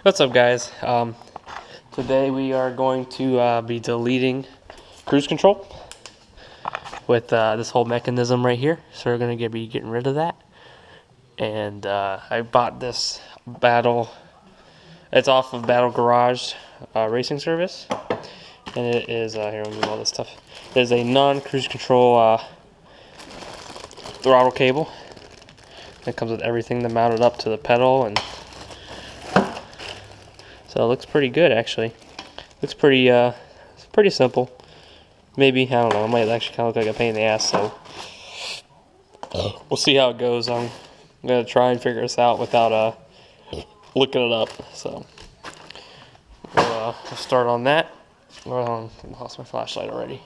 What's up, guys? Today we are going to be deleting cruise control with this whole mechanism right here. So we're going to be getting rid of that. And I bought this it's off of Batte Garage racing service. And it is, here, I'll move all this stuff. It is a non-cruise control throttle cable. It comes with everything to mount it up to the pedal, and so it looks pretty good, actually. Looks pretty, it's pretty simple. Maybe, I don't know, it might actually kind of look like a pain in the ass, so we'll see how it goes. I'm going to try and figure this out without looking it up, so we'll start on that. Well, I lost my flashlight already.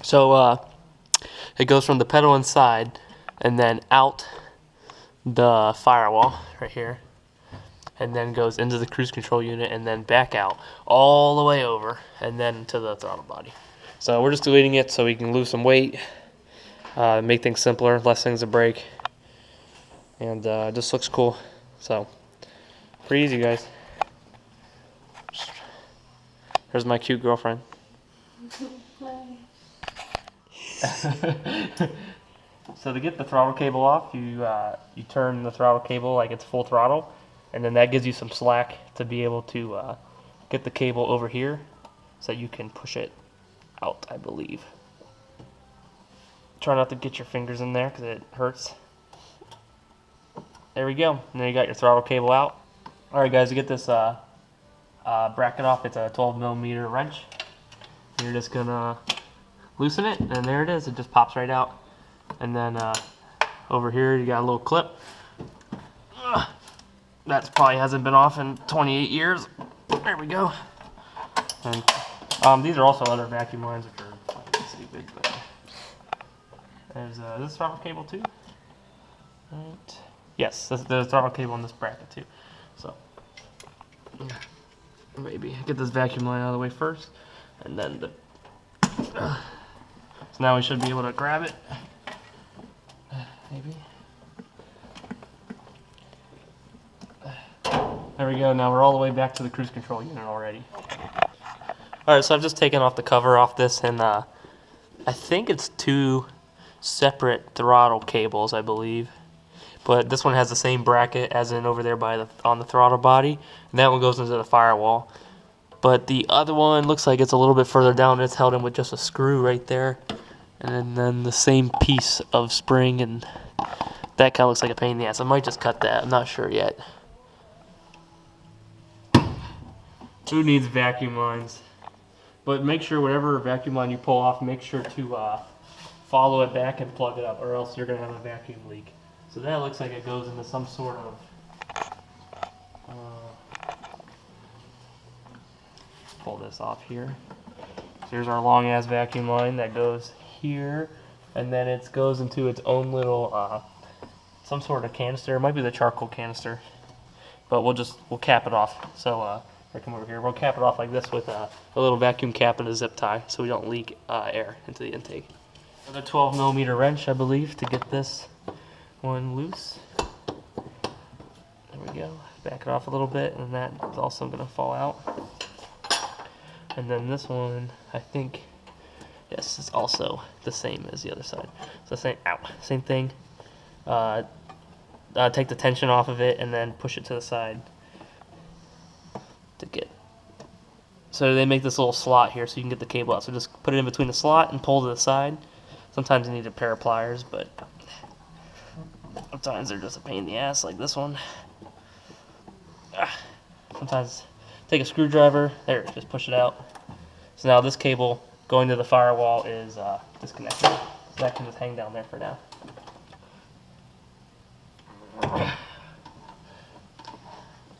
So, it goes from the pedal inside and then out the firewall right here, and then goes into the cruise control unit and then back out all the way over and then to the throttle body. So we're just deleting it so we can lose some weight, make things simpler, less things to break, and it just looks cool. So pretty easy, guys. Here's my cute girlfriend. So to get the throttle cable off, you turn the throttle cable like it's full throttle, and then that gives you some slack to be able to get the cable over here so you can push it out, I believe. Try not to get your fingers in there because it hurts. There we go. And then you got your throttle cable out. Alright, guys, to get this bracket off, it's a 12mm wrench. You're just gonna loosen it, and there it is. It just pops right out. And then over here you got a little clip. That probably hasn't been off in 28 years. There we go. And these are also other vacuum lines, which are fucking stupid. But there's this throttle cable too. Right. Yes, there's a throttle cable in this bracket too. So maybe get this vacuum line out of the way first, and then the. So now we should be able to grab it. Maybe. There we go. Now we're all the way back to the cruise control unit already. Alright, so I've just taken off the cover off this, and I think it's two separate throttle cables, I believe. But this one has the same bracket as in over there by on the throttle body, and that one goes into the firewall. But the other one looks like it's a little bit further down. It's held in with just a screw right there, and then the same piece of spring, and that kind of looks like a pain in the ass. I might just cut that. I'm not sure yet. Who needs vacuum lines? But make sure whatever vacuum line you pull off, make sure to follow it back and plug it up, or else you're going to have a vacuum leak. So that looks like it goes into some sort of pull this off here. So here's our long ass vacuum line that goes here, and then it goes into its own little some sort of canister. It might be the charcoal canister, but we'll cap it off. So I come over here. We'll cap it off like this with a little vacuum cap and a zip tie, so we don't leak air into the intake. Another 12mm wrench, I believe, to get this one loose. There we go. Back it off a little bit, and that is also going to fall out. And then this one, I think, yes, it's also the same as the other side. So same thing. Take the tension off of it and then push it to the side to get. So they make this little slot here so you can get the cable out. So just put it in between the slot and pull to the side. Sometimes you need a pair of pliers, but sometimes they're just a pain in the ass, like this one. Sometimes take a screwdriver, there, just push it out. So now this cable going to the firewall is disconnected. So that can just hang down there for now.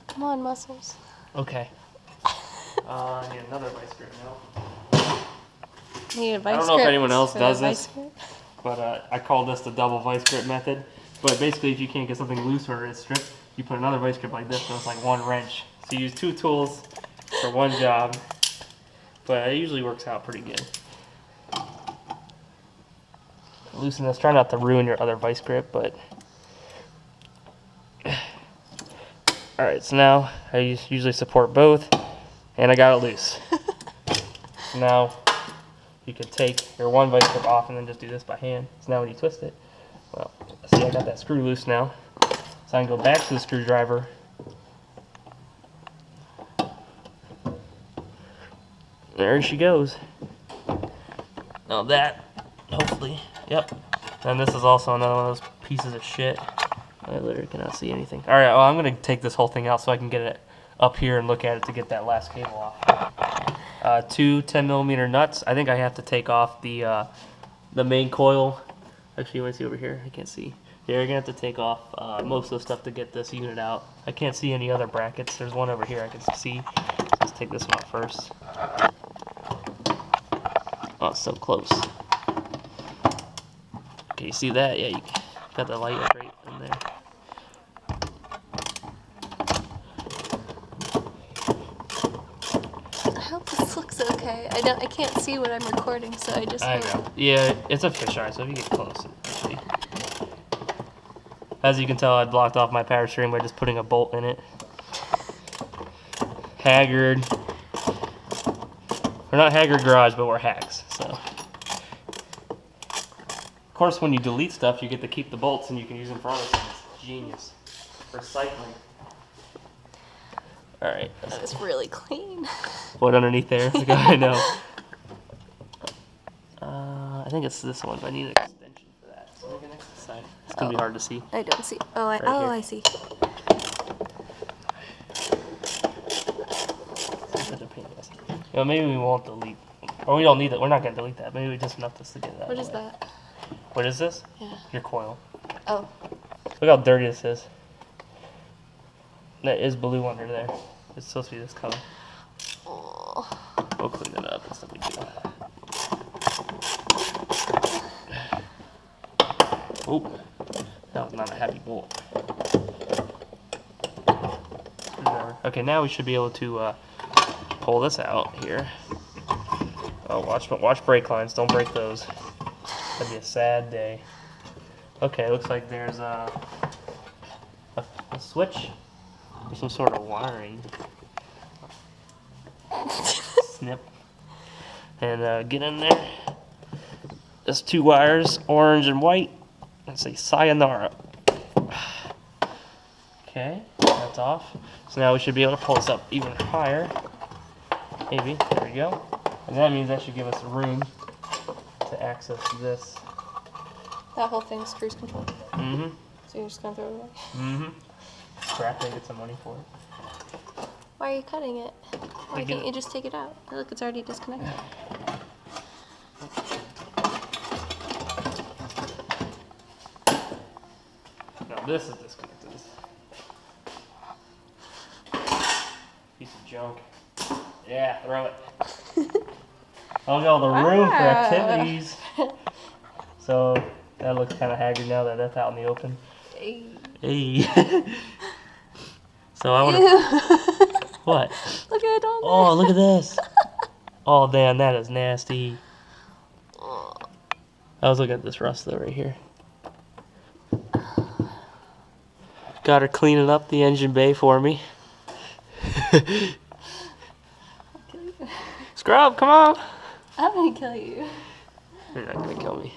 Come on, muscles. Okay. I need another vice grip now. You need a vice grip. I don't know if anyone else does this, but I call this the double vice grip method. But basically, if you can't get something loose or it's stripped, you put another vice grip like this, so it's like one wrench. So you use two tools for one job, but it usually works out pretty good. Loosen this. Try not to ruin your other vice grip, but Alright, so now I usually support both, and I got it loose. So now you can take your one vice grip off and then just do this by hand. So now when you twist it, well, see, I got that screw loose now. So I can go back to the screwdriver. There she goes. Now that, hopefully, yep. And this is also another one of those pieces of shit. I literally cannot see anything. Alright, well, I'm going to take this whole thing out so I can get it up here and look at it to get that last cable off. Two 10mm nuts. I think I have to take off the main coil. Actually, you want to see over here? I can't see. Yeah, you're going to have to take off most of the stuff to get this unit out. I can't see any other brackets. There's one over here I can see. So let's take this one out first. Oh, it's so close. Okay, you see that? Yeah, you got the light right in there. I hope this looks okay. I can't see what I'm recording, so I just I know. Yeah, it's a fisheye, so if you get close, actually. As you can tell, I blocked off my power steering by just putting a bolt in it. Haggard. We're not Haggard Garage, but we're hacks, so. Of course, when you delete stuff, you get to keep the bolts and you can use them for other things. Genius. Recycling. Alright. That is really clean. What, underneath there? I know. I think it's this one, but I need an extension for that. So make it next to the side. It's going to be hard to see. I don't see. Oh, Right here. I see. You know, maybe we won't delete. Or we don't need it. We're not going to delete that. Maybe we just enough to get that. What is that? What is this? Yeah. Your coil. Oh. Look how dirty this is. That is blue under there. It's supposed to be this color. Oh. We'll clean it up. It's no big deal. Oh, that was not a happy bolt. Okay, now we should be able to pull this out here. Oh, watch brake lines. Don't break those. That'd be a sad day. Okay, looks like there's a switch or some sort of wiring. Snip. And get in there. There's two wires, orange and white. Let's say sayonara. Okay, that's off. So now we should be able to pull this up even higher. Maybe. There we go. And that means that should give us room to access this. That whole thing's cruise control. Mm-hmm. So you're just gonna throw it away? Mm-hmm. Scrap it, get some money for it. Why are you cutting it? Why can't you just take it out? Look, it's already disconnected. No, this is disconnected. Piece of junk. Yeah, throw it. Look at all the room for activities. So that looks kind of haggard now that that's out in the open. Hey. Hey. So I want to. What? Look at it all. Oh, look at this. Oh, damn, that is nasty. I was looking at this rust though right here. Got her cleaning up the engine bay for me. Scrub, come on. I'm gonna kill you. You're not gonna kill me.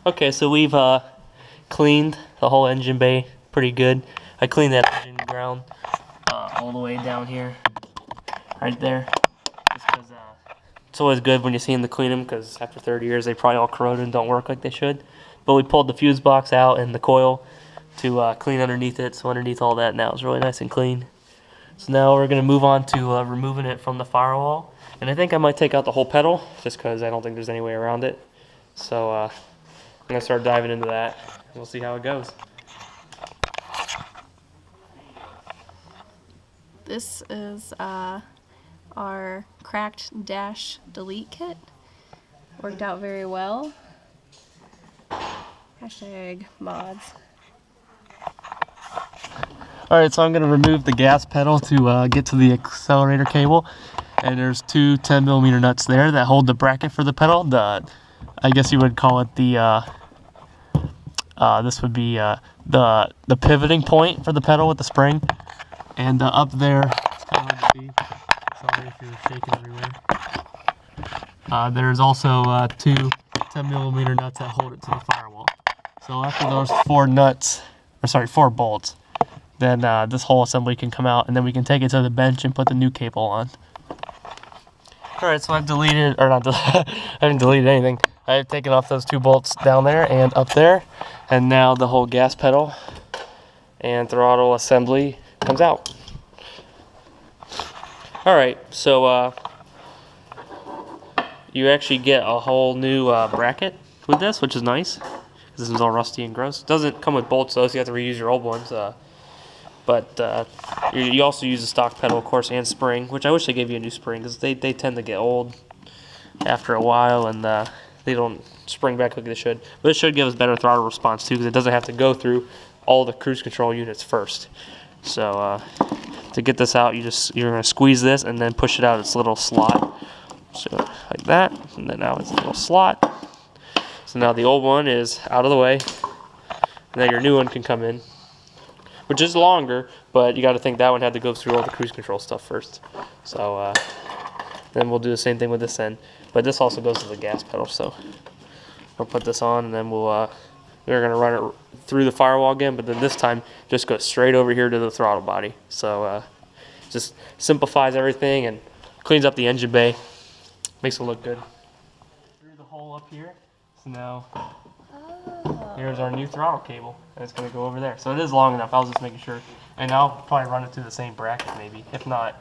Okay, so we've cleaned the whole engine bay pretty good. I cleaned that engine ground all the way down here, right there. Just because it's always good when you see them to clean them, because after 30 years they probably all corroded and don't work like they should. But we pulled the fuse box out and the coil to clean underneath it. So underneath all that now it's really nice and clean. So now we're going to move on to removing it from the firewall. And I think I might take out the whole pedal, just because I don't think there's any way around it. So I'm going to start diving into that, and we'll see how it goes. This is our cracked dash delete kit. Worked out very well. Hashtag mods. Alright, so I'm going to remove the gas pedal to get to the accelerator cable. And there's two 10mm nuts there that hold the bracket for the pedal. I guess you would call it the This would be the pivoting point for the pedal with the spring. And up there, it's kind of hard to see. Sorry if you're shaking everywhere. There's also 2 10mm nuts that hold it to the firewall. So after those 4 bolts, then this whole assembly can come out, and then we can take it to the bench and put the new cable on. Alright, so I've deleted, or not, I haven't deleted anything. I've taken off those 2 bolts down there and up there, and now the whole gas pedal and throttle assembly comes out. Alright, so you actually get a whole new bracket with this, which is nice. This is all rusty and gross. It doesn't come with bolts though, so you have to reuse your old ones. But you also use a stock pedal, of course, and spring, which I wish they gave you a new spring, because they tend to get old after a while, and they don't spring back like they should. But it should give us better throttle response too, because it doesn't have to go through all the cruise control units first. So to get this out, you're gonna squeeze this and then push it out its little slot. So like that, and then now it's a little slot. So now the old one is out of the way, and now your new one can come in, which is longer, but you got to think that one had to go through all the cruise control stuff first. So then we'll do the same thing with this end, but this also goes to the gas pedal. So we'll put this on, and then we're gonna run it through the firewall again, but then this time just go straight over here to the throttle body. So just simplifies everything and cleans up the engine bay, makes it look good. Through the hole up here, so now here's our new throttle cable, and it's going to go over there. So it is long enough. I was just making sure. And I'll probably run it through the same bracket maybe. If not,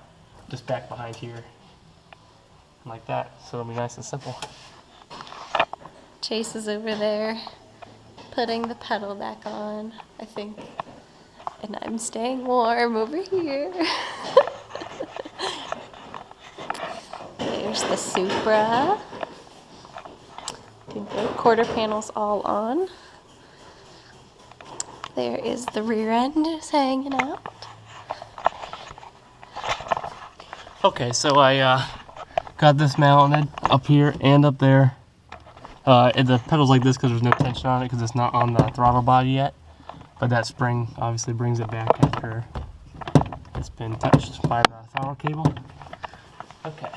just back behind here. Like that. So it'll be nice and simple. Chase is over there putting the pedal back on, I think. And I'm staying warm over here. There's the Supra. I think the quarter panel's all on. There is the rear end just hanging out. Okay, so I got this mounted up here and up there. The pedal's like this because there's no tension on it because it's not on the throttle body yet. But that spring obviously brings it back after it's been touched by the throttle cable. Okay,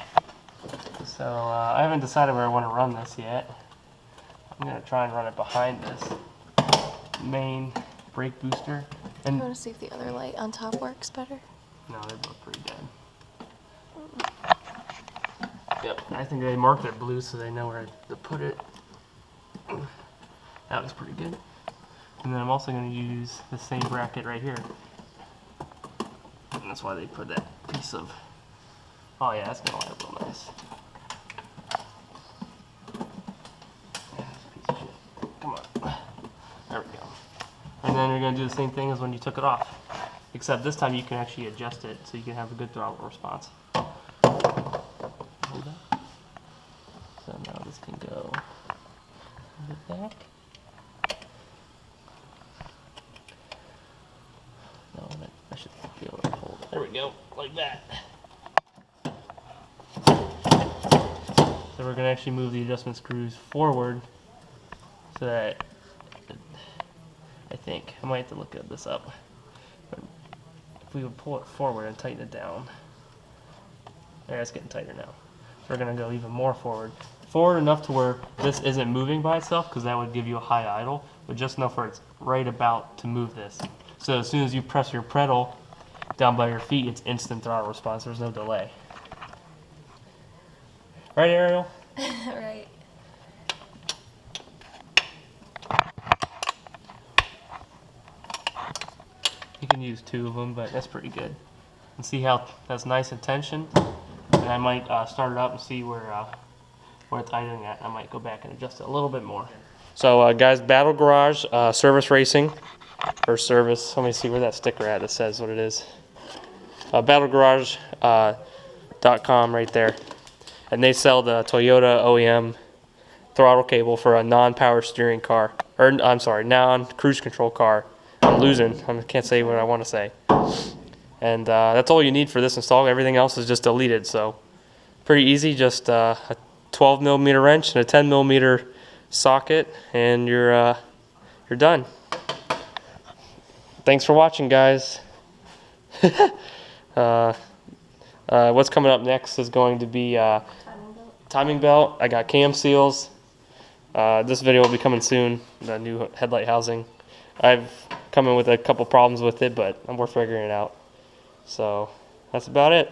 so I haven't decided where I want to run this yet. I'm going to try and run it behind this main brake booster. And I want to see if the other light on top works better. no, they're both pretty dead. Yep, I think they marked it blue so they know where to put it. That looks pretty good. And then I'm also going to use the same bracket right here. And that's why they put that piece of... Oh yeah, that's going to line up real nice. Come on. There we go. And then you're going to do the same thing as when you took it off. Except this time you can actually adjust it so you can have a good throttle response. Hold that. So now this can go a bit back. No, I should be able to hold it. There we go, like that. So we're going to actually move the adjustment screws forward so that, I think, I might have to look this up. But if we would pull it forward and tighten it down. There, it's getting tighter now. So we're going to go even more forward. Forward enough to where this isn't moving by itself, because that would give you a high idle, but just enough where it's right about to move this. So as soon as you press your pedal down by your feet, it's instant throttle response. There's no delay. Right, Ariel? Right. You can use 2 of them, but that's pretty good. And see how that's nice and tension. And I might start it up and see where it's tightening at. I might go back and adjust it a little bit more. So guys, Battle Garage Service Racing, or service. Let me see where that sticker at that says what it is. BattleGarage.com right there. And they sell the Toyota OEM throttle cable for a non-power steering car. Or, I'm sorry, non-cruise control car. I'm losing. I can't say what I want to say. And that's all you need for this install. Everything else is just deleted. So pretty easy. Just a 12mm wrench and a 10mm socket, and you're you're done. Thanks for watching, guys. What's coming up next is going to be timing belt. I got cam seals. This video will be coming soon, the new headlight housing. I've come in with a couple problems with it, but we're figuring it out. So that's about it.